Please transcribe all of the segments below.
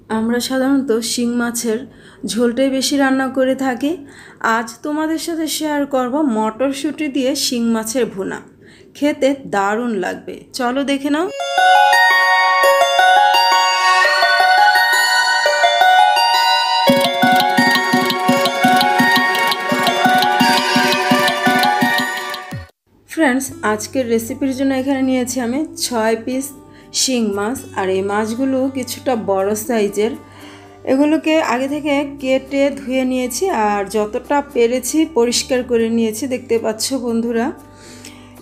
আমরা সাধারণত শিং মাছের ঝোলটাই বেশি রান্না করে থাকি। আজ তোমাদের সাথে শেয়ার করব মটরশুঁটি দিয়ে শিং মাছের ভুনা। খেতে দারুণ লাগবে, চলো দেখে নাও। ফ্রেন্ডস, আজকের রেসিপির জন্য এখানে নিয়েছি আমি 6 পিস শিং মাছ। আর এই মাছগুলো কিছুটা বড় সাইজের। এগুলোকে আগে থেকে কেটে ধুয়ে নিয়েছি আর যতটা পেরেছি পরিষ্কার করে নিয়েছি, দেখতে পাচ্ছ বন্ধুরা।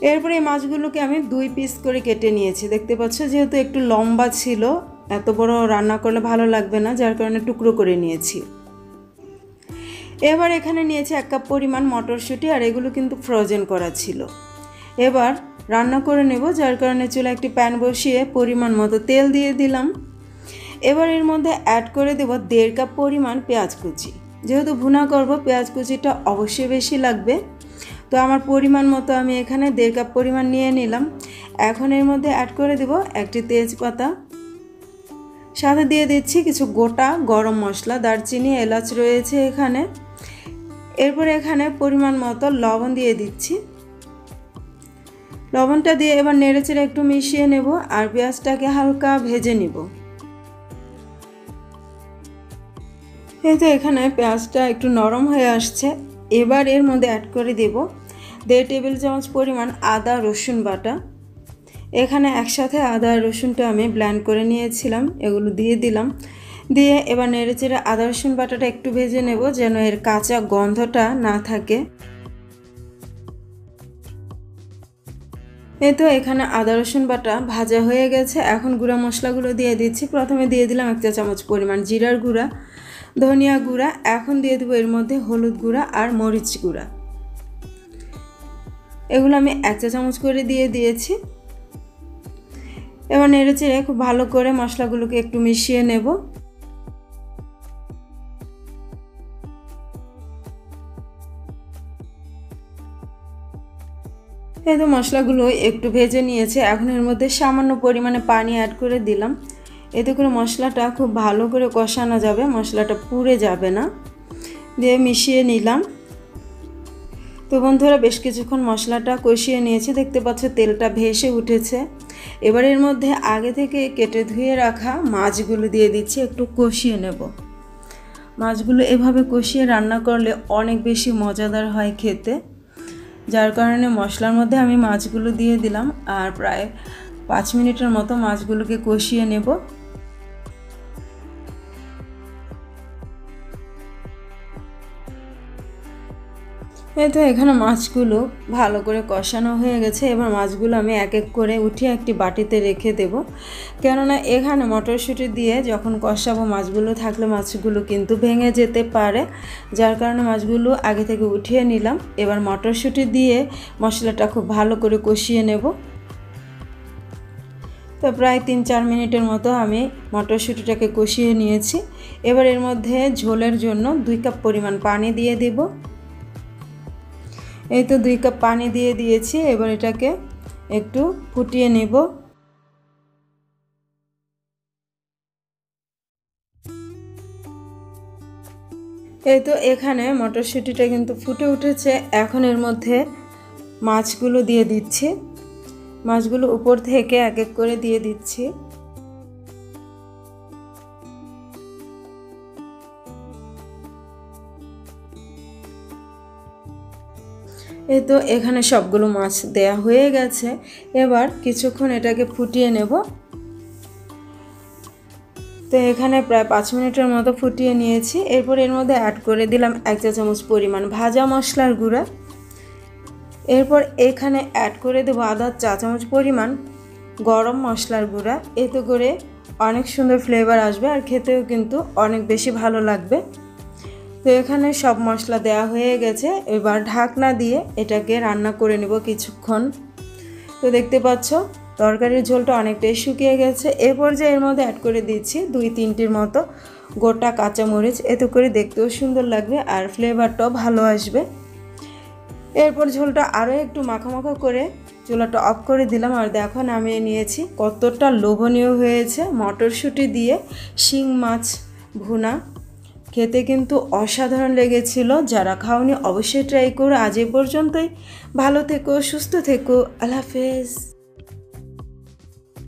এরপরে এই মাছগুলোকে আমি 2 পিস করে কেটে নিয়েছি, দেখতে পাচ্ছ। যেহেতু একটু লম্বা ছিল, এত বড় রান্না করলে ভালো লাগবে না, যার কারণে টুকরো করে নিয়েছি। এবার এখানে নিয়েছি 1 কাপ পরিমাণ মটরশুঁটি, আর এগুলো কিন্তু ফ্রোজেন করা ছিল। এবার রান্না করে নেব, যার কারণে চুলায় একটি প্যান বসিয়ে পরিমাণ মতো তেল দিয়ে দিলাম। এবার এর মধ্যে অ্যাড করে দেব 1.5 কাপ পরিমাণ পেঁয়াজ কুচি। যেহেতু ভুনা করব, পেঁয়াজ কুচিটা অবশ্যই বেশি লাগবে। তো আমার পরিমাণ মতো আমি এখানে 1.5 কাপ পরিমাণ নিয়ে নিলাম। এখন এর মধ্যে অ্যাড করে দেব একটি তেজপাতা, সাথে দিয়ে দিচ্ছি কিছু গোটা গরম মশলা, দারচিনি, এলাচ রয়েছে এখানে। এরপর এখানে পরিমাণ মতো লবণ দিয়ে দিচ্ছি। লবণটা দিয়ে এবার নেড়েচেড়ে একটু মিশিয়ে নেব আর পেঁয়াজটাকে হালকা ভেজে নিব। এই তো এখানে পেঁয়াজটা একটু নরম হয়ে আসছে। এবার এর মধ্যে অ্যাড করে দেব 1.5 টেবিল চামচ পরিমাণ আদা রসুন বাটা। এখানে একসাথে আদা রসুনটা আমি ব্লেন্ড করে নিয়েছিলাম, এগুলো দিয়ে দিলাম। দিয়ে এবার নেড়েচেড়ে আদা রসুন বাটাটা একটু ভেজে নেব, যেন এর কাঁচা গন্ধটা না থাকে। এই তো এখানে আদা রসুন বাটা ভাজা হয়ে গেছে। এখন গুঁড়া মশলাগুলো দিয়ে দিচ্ছি। প্রথমে দিয়ে দিলাম 1 চা চামচ পরিমাণ জিরার গুঁড়া, ধনিয়া গুঁড়া। এখন দিয়ে দেবো এর মধ্যে হলুদ গুঁড়া আর মরিচ গুঁড়া। এগুলো আমি 1 চা চামচ করে দিয়ে দিয়েছি। এবার নেড়েচেড়ে খুব ভালো করে মশলাগুলোকে একটু মিশিয়ে নেব। এই তো মশলাগুলো একটু ভেজে নিয়েছে। এখন এর মধ্যে সামান্য পরিমাণে পানি অ্যাড করে দিলাম। এতে করে মশলাটা খুব ভালো করে কষানো যাবে, মশলাটা পুড়ে যাবে না। দিয়ে মিশিয়ে নিলাম। তো বন্ধুরা, বেশ কিছুক্ষণ মশলাটা কষিয়ে নিয়েছি, দেখতে পাচ্ছ তেলটা ভেসে উঠেছে। এবার এর মধ্যে আগে থেকে কেটে ধুয়ে রাখা মাছগুলো দিয়ে দিচ্ছি, একটু কষিয়ে নেব। মাছগুলো এভাবে কষিয়ে রান্না করলে অনেক বেশি মজাদার হয় খেতে, যার কারণে মশলার মধ্যে আমি মাছগুলো দিয়ে দিলাম। আর প্রায় 5 মিনিটের মতো মাছগুলোকে কষিয়ে নেব। এই তো এখানে মাছগুলো ভালো করে কষানো হয়ে গেছে। এবার মাছগুলো আমি এক এক করে উঠিয়ে একটি বাটিতে রেখে দেব, কেননা এখানে মটরশুঁটি দিয়ে যখন কষাবো মাছগুলো থাকলে মাছগুলো কিন্তু ভেঙে যেতে পারে, যার কারণে মাছগুলো আগে থেকে উঠিয়ে নিলাম। এবার মটরশুঁটি দিয়ে মশলাটা খুব ভালো করে কষিয়ে নেব। তো প্রায় 3-4 মিনিটের মতো আমি মটরশুঁটিটাকে কষিয়ে নিয়েছি। এবার এর মধ্যে ঝোলের জন্য 2 কাপ পরিমাণ পানি দিয়ে দেব। এই তো 2 কাপ পানি দিয়ে দিয়েছি। এবার এটাকে একটু ফুটিয়ে নেব। এই তো এখানে মটরশুঁটিটা কিন্তু ফুটে উঠেছে। এখন এর মধ্যে মাছগুলো দিয়ে দিচ্ছি। মাছগুলো উপর থেকে এক এক করে দিয়ে দিচ্ছি। এই তো এখানে সবগুলো মাছ দেয়া হয়ে গেছে। এবার কিছুক্ষণ এটাকে ফুটিয়ে নেব। তো এখানে প্রায় 5 মিনিটের মতো ফুটিয়ে নিয়েছি। এরপর এর মধ্যে অ্যাড করে দিলাম 1 চা চামচ পরিমাণ ভাজা মশলার গুঁড়া। এরপর এখানে অ্যাড করে দেবো আধা চা চামচ পরিমাণ গরম মশলার গুঁড়া। এতে করে অনেক সুন্দর ফ্লেভার আসবে আর খেতেও কিন্তু অনেক বেশি ভালো লাগবে। তো এখানে সব মশলা দেওয়া হয়ে গেছে। এবার ঢাকনা দিয়ে এটাকে রান্না করে নেব কিছুক্ষণ। তো দেখতে পাচ্ছ তরকারির ঝোলটা অনেকটাই শুকিয়ে গেছে। এর পর্যায়ে এর মধ্যে অ্যাড করে দিচ্ছি 2-3টির মতো গোটা কাঁচামরিচ। এতে করে দেখতেও সুন্দর লাগবে আর ফ্লেভারটাও ভালো আসবে। এরপর ঝোলটা আরও একটু মাখা মাখা করে চুলাটা অফ করে দিলাম। আর দেখো নামিয়ে নিয়েছি। কতটা লোভনীয় হয়েছে মটরশুঁটি দিয়ে শিং মাছ ভুনা। খেতে কিন্তু অসাধারণ লেগেছিল। যারা খাওনি অবশ্যই ট্রাই করো। আজ এ পর্যন্তই। ভালো থেকো, সুস্থ থেকো। আল্লাহ হাফেজ।